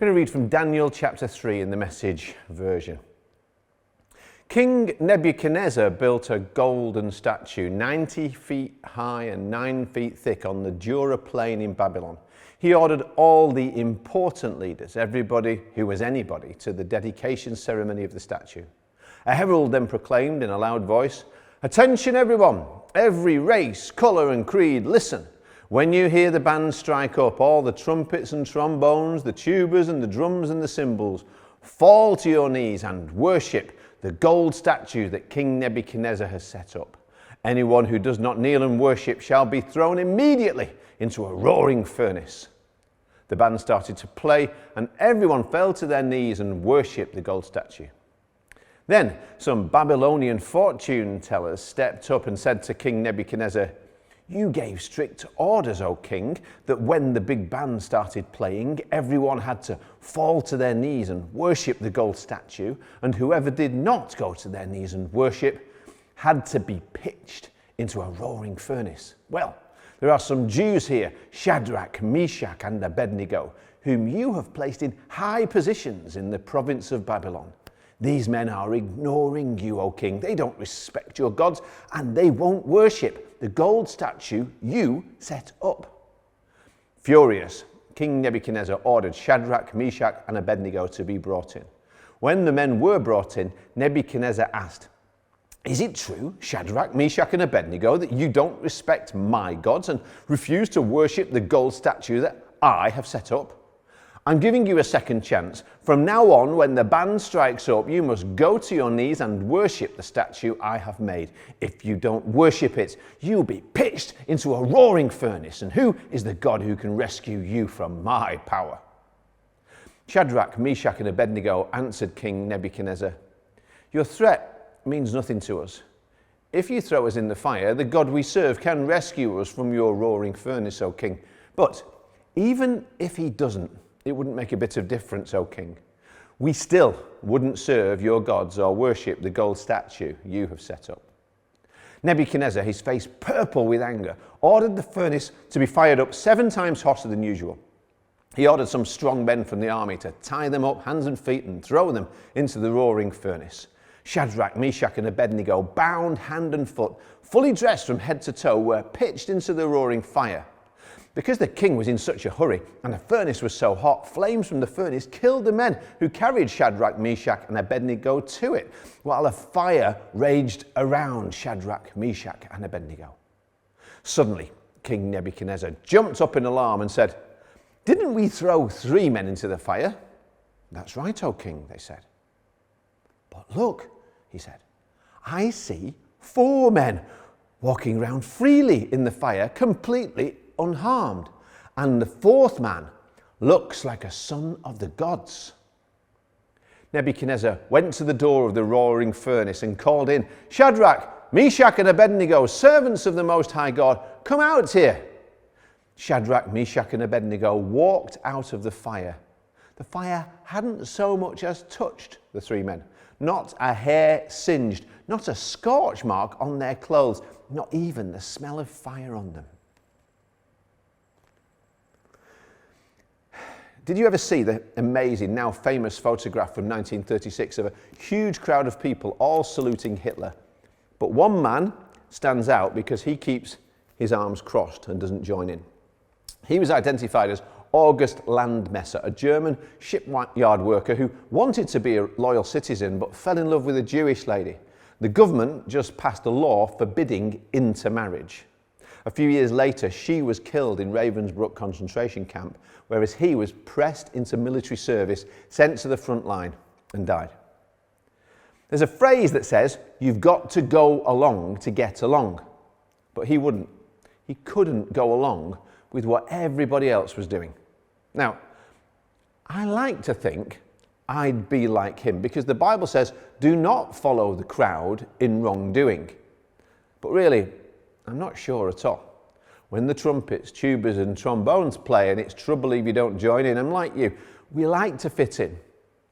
I'm going to read from Daniel chapter 3 in the Message version. King Nebuchadnezzar built a golden statue 90 feet high and 9 feet thick on the Dura plain in Babylon. He ordered all the important leaders, everybody who was anybody, to the dedication ceremony of the statue. A herald then proclaimed in a loud voice, "Attention everyone, every race, colour and creed, listen. When you hear the band strike up, all the trumpets and trombones, the tubas and the drums and the cymbals, fall to your knees and worship the gold statue that King Nebuchadnezzar has set up. Anyone who does not kneel and worship shall be thrown immediately into a roaring furnace." The band started to play and everyone fell to their knees and worshipped the gold statue. Then some Babylonian fortune tellers stepped up and said to King Nebuchadnezzar, "You gave strict orders, O king, that when the big band started playing, everyone had to fall to their knees and worship the gold statue, and whoever did not go to their knees and worship had to be pitched into a roaring furnace. Well, there are some Jews here, Shadrach, Meshach, and Abednego, whom you have placed in high positions in the province of Babylon. These men are ignoring you, O king. They don't respect your gods, and they won't worship the gold statue you set up." Furious, King Nebuchadnezzar ordered Shadrach, Meshach, and Abednego to be brought in. When the men were brought in, Nebuchadnezzar asked, "Is it true, Shadrach, Meshach, and Abednego, that you don't respect my gods and refuse to worship the gold statue that I have set up? I'm giving you a second chance. From now on, when the band strikes up, you must go to your knees and worship the statue I have made. If you don't worship it, you'll be pitched into a roaring furnace. And who is the God who can rescue you from my power?" Shadrach, Meshach, and Abednego answered King Nebuchadnezzar, "Your threat means nothing to us. If you throw us in the fire, the God we serve can rescue us from your roaring furnace, O king. But even if he doesn't, it wouldn't make a bit of difference, O king. We still wouldn't serve your gods or worship the gold statue you have set up." Nebuchadnezzar, his face purple with anger, ordered the furnace to be fired up 7 times hotter than usual. He ordered some strong men from the army to tie them up hands and feet and throw them into the roaring furnace. Shadrach, Meshach, and Abednego, bound hand and foot, fully dressed from head to toe, were pitched into the roaring fire. Because the king was in such a hurry and the furnace was so hot, flames from the furnace killed the men who carried Shadrach, Meshach, and Abednego to it, while a fire raged around Shadrach, Meshach, and Abednego. Suddenly, King Nebuchadnezzar jumped up in alarm and said, "Didn't we throw 3 men into the fire?" "That's right, O king," they said. "But look," he said, "I see 4 men walking around freely in the fire, completely unharmed, and the 4th man looks like a son of the gods." Nebuchadnezzar went to the door of the roaring furnace and called in, "Shadrach, Meshach, and Abednego, servants of the Most High God, come out here." Shadrach, Meshach, and Abednego walked out of the fire. The fire hadn't so much as touched the 3 men. Not a hair singed, not a scorch mark on their clothes, not even the smell of fire on them. Did you ever see the amazing, now famous photograph from 1936 of a huge crowd of people all saluting Hitler? But one man stands out because he keeps his arms crossed and doesn't join in. He was identified as August Landmesser, a German shipyard worker who wanted to be a loyal citizen but fell in love with a Jewish lady. The government just passed a law forbidding intermarriage. A few years later, she was killed in Ravensbrück concentration camp, whereas he was pressed into military service, sent to the front line, and died. There's a phrase that says, "You've got to go along to get along." But he wouldn't. He couldn't go along with what everybody else was doing. Now, I like to think I'd be like him, because the Bible says, "Do not follow the crowd in wrongdoing." But really, I'm not sure at all. When the trumpets, tubas, and trombones play and it's trouble if you don't join in, I'm like you. We like to fit in.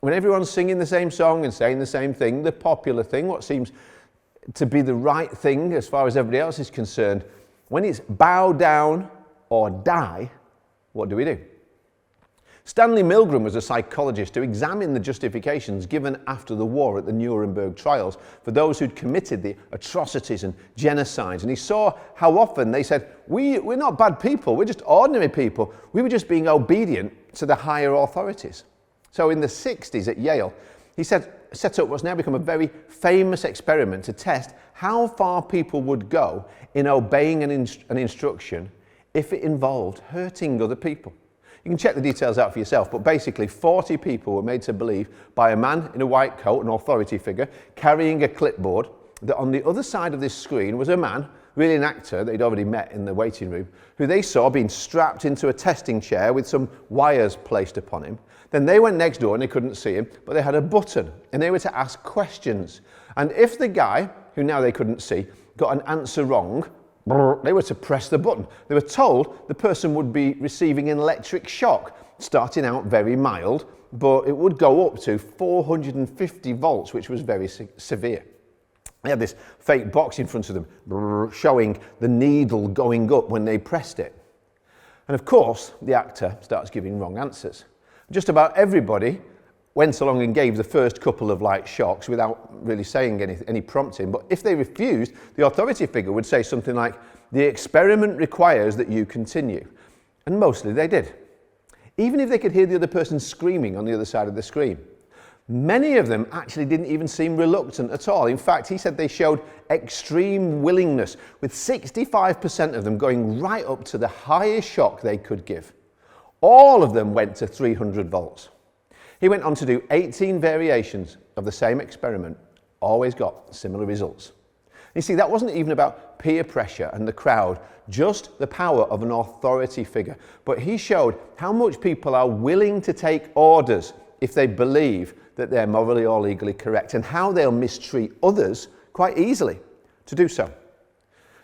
When everyone's singing the same song and saying the same thing, the popular thing, what seems to be the right thing as far as everybody else is concerned, when it's bow down or die, what do we do? Stanley Milgram was a psychologist who examined the justifications given after the war at the Nuremberg trials for those who'd committed the atrocities and genocides. And he saw how often they said, we're not bad people, we're just ordinary people. We were just being obedient to the higher authorities. So in the 60s at Yale, he set up what's now become a very famous experiment to test how far people would go in obeying an instruction if it involved hurting other people. You can check the details out for yourself, but basically 40 people were made to believe by a man in a white coat, an authority figure, carrying a clipboard, that on the other side of this screen was a man, really an actor they'd already met in the waiting room, who they saw being strapped into a testing chair with some wires placed upon him. Then they went next door and they couldn't see him, but they had a button and they were to ask questions. And if the guy, who now they couldn't see, got an answer wrong, they were to press the button. They were told the person would be receiving an electric shock, starting out very mild, but it would go up to 450 volts, which was very severe. They had this fake box in front of them, showing the needle going up when they pressed it. And of course, the actor starts giving wrong answers. Just about everybody went along and gave the first couple of light shocks without really saying any prompting. But if they refused, the authority figure would say something like, "The experiment requires that you continue." And mostly they did, even if they could hear the other person screaming on the other side of the screen. Many of them actually didn't even seem reluctant at all. In fact, he said they showed extreme willingness, with 65% of them going right up to the highest shock they could give. All of them went to 300 volts. He went on to do 18 variations of the same experiment, always got similar results. You see, that wasn't even about peer pressure and the crowd, just the power of an authority figure. But he showed how much people are willing to take orders if they believe that they're morally or legally correct, and how they'll mistreat others quite easily to do so.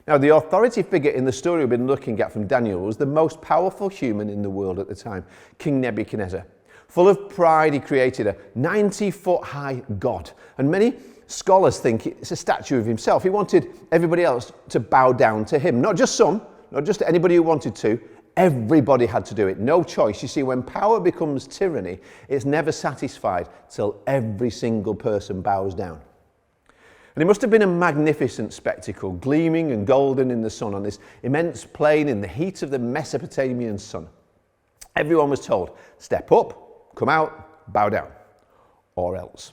Now, the authority figure in the story we've been looking at from Daniel was the most powerful human in the world at the time, King Nebuchadnezzar. Full of pride, he created a 90-foot-high god, and many scholars think it's a statue of himself. He wanted everybody else to bow down to him. Not just some, not just anybody who wanted to. Everybody had to do it. No choice. You see, when power becomes tyranny, it's never satisfied till every single person bows down. And it must have been a magnificent spectacle, gleaming and golden in the sun on this immense plain in the heat of the Mesopotamian sun. Everyone was told, step up, come out, bow down, or else.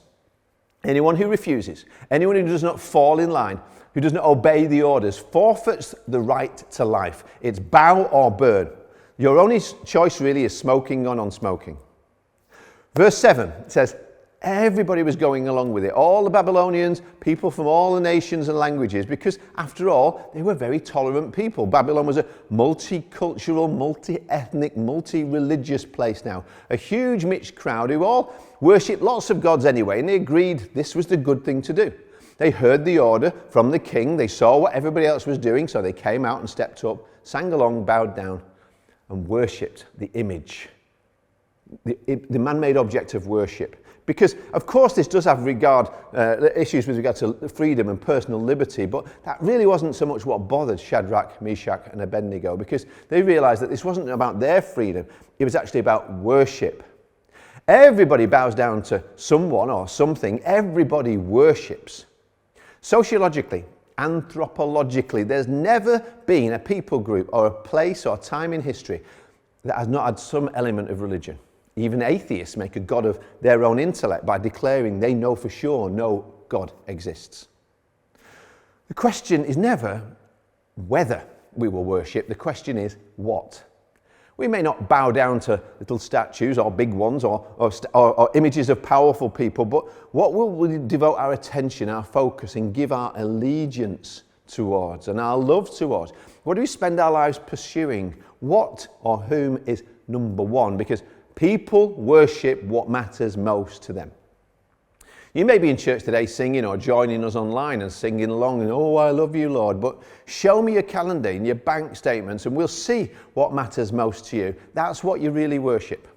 Anyone who refuses, anyone who does not fall in line, who does not obey the orders, forfeits the right to life. It's bow or burn. Your only choice really is smoking or non-smoking. Verse 7 says, everybody was going along with it. All the Babylonians, people from all the nations and languages, because after all, they were very tolerant people. Babylon was a multicultural, multi-ethnic, multi-religious place now. A huge mixed crowd who all worshipped lots of gods anyway, and they agreed this was the good thing to do. They heard the order from the king, they saw what everybody else was doing, so they came out and stepped up, sang along, bowed down, and worshipped the image, the man-made object of worship. Because, of course, this does have issues with regard to freedom and personal liberty, but that really wasn't so much what bothered Shadrach, Meshach, and Abednego, because they realized that this wasn't about their freedom, it was actually about worship. Everybody bows down to someone or something, everybody worships. Sociologically, anthropologically, there's never been a people group or a place or time in history that has not had some element of religion. Even atheists make a god of their own intellect by declaring they know for sure no God exists. The question is never whether we will worship, the question is what. We may not bow down to little statues or big ones or images of powerful people, but what will we devote our attention, our focus, and give our allegiance towards and our love towards? What do we spend our lives pursuing? What or whom is number one? Because people worship what matters most to them. You may be in church today singing or joining us online and singing along and, oh, I love you, Lord, but show me your calendar and your bank statements and we'll see what matters most to you. That's what you really worship.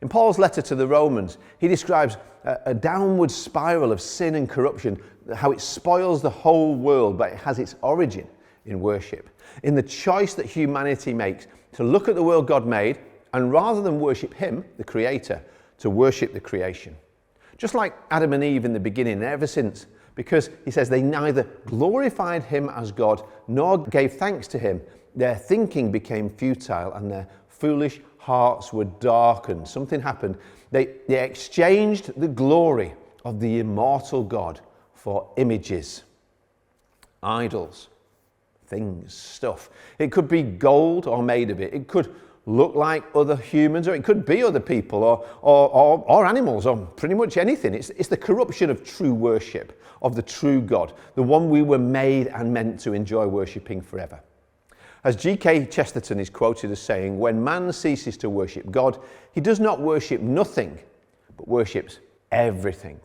In Paul's letter to the Romans, he describes a downward spiral of sin and corruption, how it spoils the whole world, but it has its origin in worship, in the choice that humanity makes to look at the world God made and rather than worship him, the creator, to worship the creation. Just like Adam and Eve in the beginning, ever since, because he says they neither glorified him as God nor gave thanks to him. Their thinking became futile and their foolish hearts were darkened. Something happened. They exchanged the glory of the immortal God for images, idols, things, stuff. It could be gold or made of it. It could look like other humans, or it could be other people or animals, or pretty much anything. It's the corruption of true worship, of the true God, the one we were made and meant to enjoy worshipping forever. As G.K. Chesterton is quoted as saying, when man ceases to worship God, he does not worship nothing, but worships everything.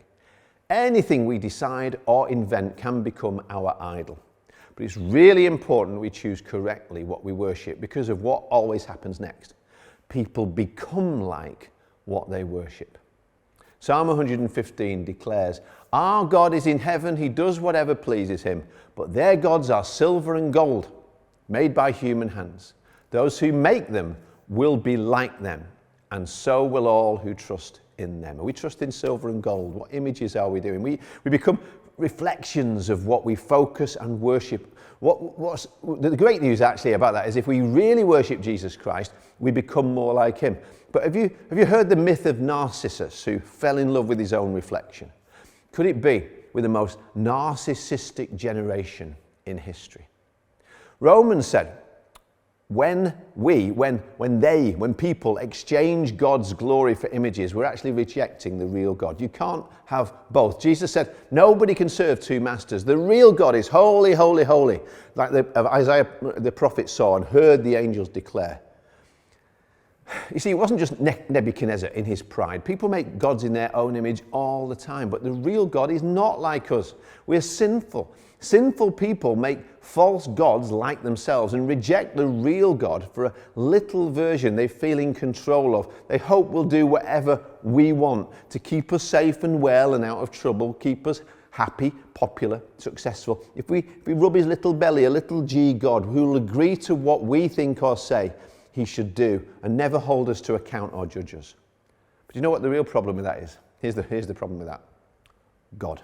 Anything we decide or invent can become our idol. But it's really important we choose correctly what we worship, because of what always happens next. People become like what they worship. Psalm 115 declares, our God is in heaven, he does whatever pleases him, but their gods are silver and gold, made by human hands. Those who make them will be like them, and so will all who trust in them. Are we trusting silver and gold? What images are we doing? We become reflections of what we focus and worship. What's the great news actually about that is if we really worship Jesus Christ, we become more like him. But have you heard the myth of Narcissus, who fell in love with his own reflection? Could it be we're the most narcissistic generation in history? Romans said, when people exchange God's glory for images, we're actually rejecting the real God. You can't have both. Jesus said, nobody can serve two masters. The real God is holy, holy, holy, like Isaiah the prophet saw and heard the angels declare. You see, it wasn't just Nebuchadnezzar in his pride. People make gods in their own image all the time, but the real God is not like us. We're sinful. Sinful people make false gods like themselves and reject the real God for a little version they feel in control of. They hope we'll do whatever we want to keep us safe and well and out of trouble, keep us happy, popular, successful. If we rub his little belly, a little G God who'll agree to what we think or say he should do and never hold us to account or judge us. But you know what the real problem with that is? Here's the problem with that. God.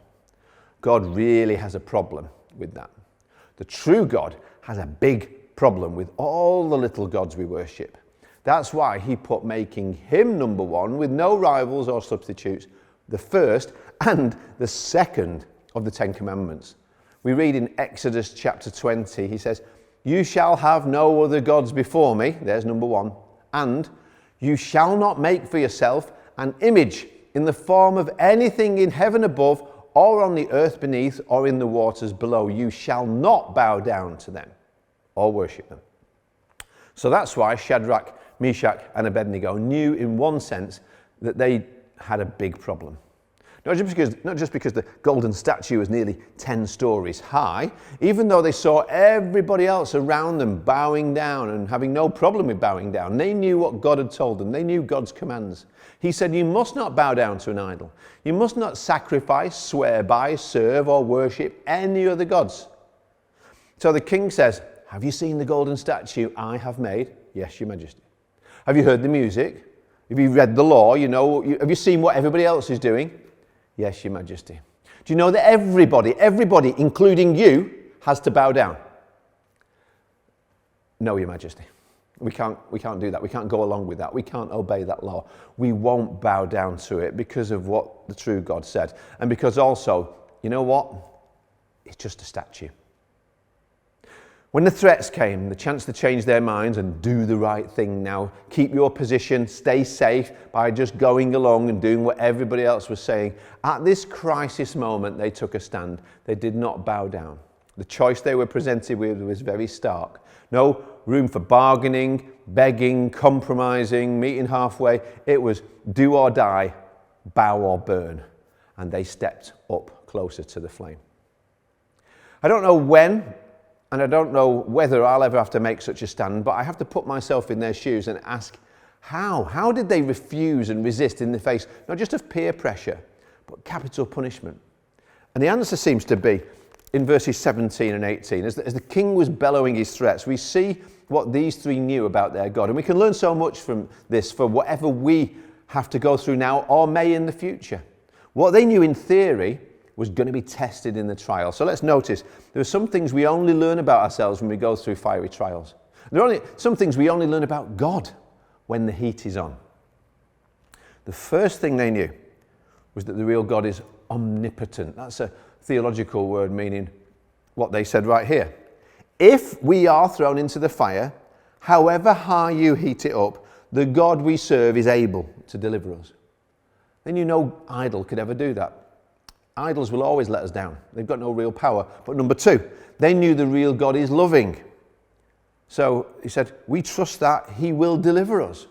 God really has a problem with that. The true God has a big problem with all the little gods we worship. That's why he put making him number one with no rivals or substitutes, the first and the second of the Ten Commandments. We read in Exodus chapter 20, he says, you shall have no other gods before me, there's number one, and you shall not make for yourself an image in the form of anything in heaven above or on the earth beneath, or in the waters below. You shall not bow down to them or worship them. So that's why Shadrach, Meshach, and Abednego knew in one sense that they had a big problem. Not just because the golden statue was nearly 10 stories high, even though they saw everybody else around them bowing down and having no problem with bowing down. They knew what God had told them. They knew God's commands. He said, you must not bow down to an idol. You must not sacrifice, swear by, serve, or worship any other gods. So the king says, have you seen the golden statue I have made? Yes, your majesty. Have you heard the music? Have you read the law? Have you seen what everybody else is doing? Yes, your majesty. Do you know that everybody, including you, has to bow down? No, your majesty. We can't do that. We can't go along with that. We can't obey that law. We won't bow down to it because of what the true God said. And because also, you know what? It's just a statue. When the threats came, the chance to change their minds and do the right thing now, keep your position, stay safe by just going along and doing what everybody else was saying, at this crisis moment, they took a stand. They did not bow down. The choice they were presented with was very stark. No room for bargaining, begging, compromising, meeting halfway. It was do or die, bow or burn. And they stepped up closer to the flame. I don't know when, and I don't know whether I'll ever have to make such a stand, but I have to put myself in their shoes and ask, how? How did they refuse and resist in the face, not just of peer pressure, but capital punishment? And the answer seems to be in verses 17 and 18. As the king was bellowing his threats, we see what these three knew about their God. And we can learn so much from this for whatever we have to go through now or may in the future. What they knew in theory was going to be tested in the trial. So let's notice there are some things we only learn about ourselves when we go through fiery trials. There are some things we only learn about God when the heat is on. The first thing they knew was that the real God is omnipotent. That's a theological word meaning what they said right here. If we are thrown into the fire, however high you heat it up, the God we serve is able to deliver us. Then you know idol could ever do that. Idols will always let us down. They've got no real power. But number two, they knew the real God is loving. So he said, we trust that he will deliver us.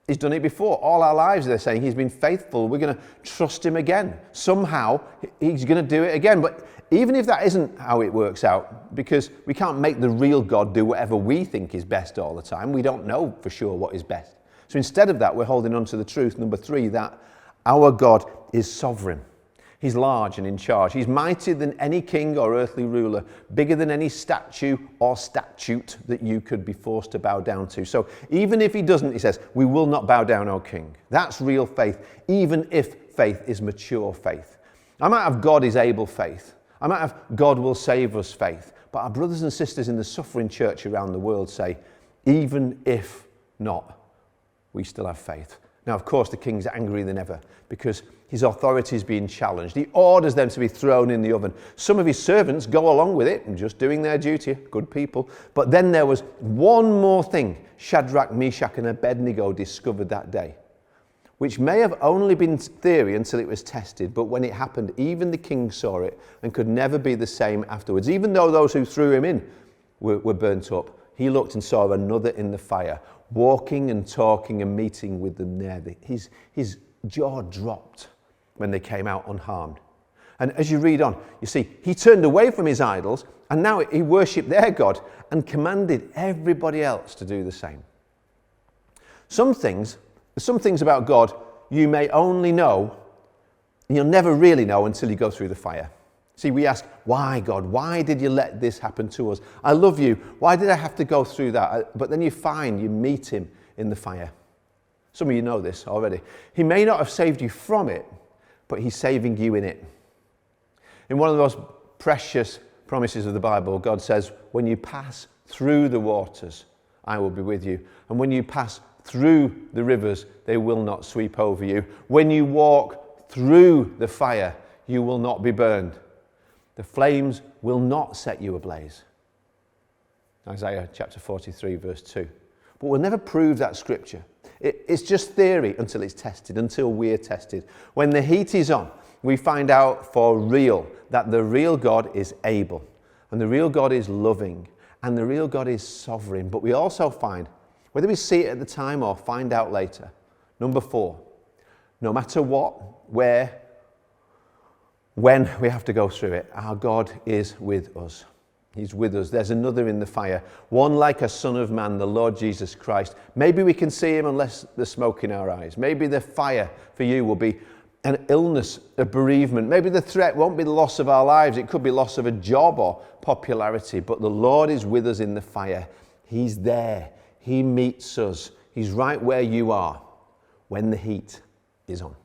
He's done it before. All our lives, they're saying, he's been faithful. We're going to trust him again. Somehow, he's going to do it again. But even if that isn't how it works out, because we can't make the real God do whatever we think is best all the time. We don't know for sure what is best. So instead of that, we're holding on to the truth, number three, that our God is sovereign. He's large and in charge. He's mightier than any king or earthly ruler, bigger than any statue or statute that you could be forced to bow down to. So even if he doesn't, he says, we will not bow down, O king. That's real faith, even if faith is mature faith. I might have God is able faith. I might have God will save us faith. But our brothers and sisters in the suffering church around the world say, even if not, we still have faith. Now, of course, the king's angrier than ever because his authority is being challenged. He orders them to be thrown in the oven. Some of his servants go along with it and just doing their duty, good people. But then there was one more thing Shadrach, Meshach and Abednego discovered that day, which may have only been theory until it was tested. But when it happened, even the king saw it and could never be the same afterwards. Even though those who threw him in were burnt up, he looked and saw another in the fire, walking and talking and meeting with them there. His jaw dropped when they came out unharmed. And as you read on, you see, he turned away from his idols and now he worshipped their God and commanded everybody else to do the same. Some things about God you may only know, and you'll never really know until you go through the fire. See, we ask, why, God? Why did you let this happen to us? I love you. Why did I have to go through that? But then you meet him in the fire. Some of you know this already. He may not have saved you from it, but he's saving you in it. In one of the most precious promises of the Bible, God says, when you pass through the waters, I will be with you. And when you pass through the rivers, they will not sweep over you. When you walk through the fire, you will not be burned. The flames will not set you ablaze. Isaiah chapter 43, verse 2. But we'll never prove that scripture. It's just theory until it's tested, until we're tested. When the heat is on, we find out for real that the real God is able, and the real God is loving, and the real God is sovereign. But we also find, whether we see it at the time or find out later, number 4, no matter what, where, when we have to go through it, our God is with us. He's with us. There's another in the fire, one like a son of man, the Lord Jesus Christ. Maybe we can see him unless there's smoke in our eyes. Maybe the fire for you will be an illness, a bereavement. Maybe the threat won't be the loss of our lives. It could be loss of a job or popularity. But the Lord is with us in the fire. He's there. He meets us. He's right where you are when the heat is on.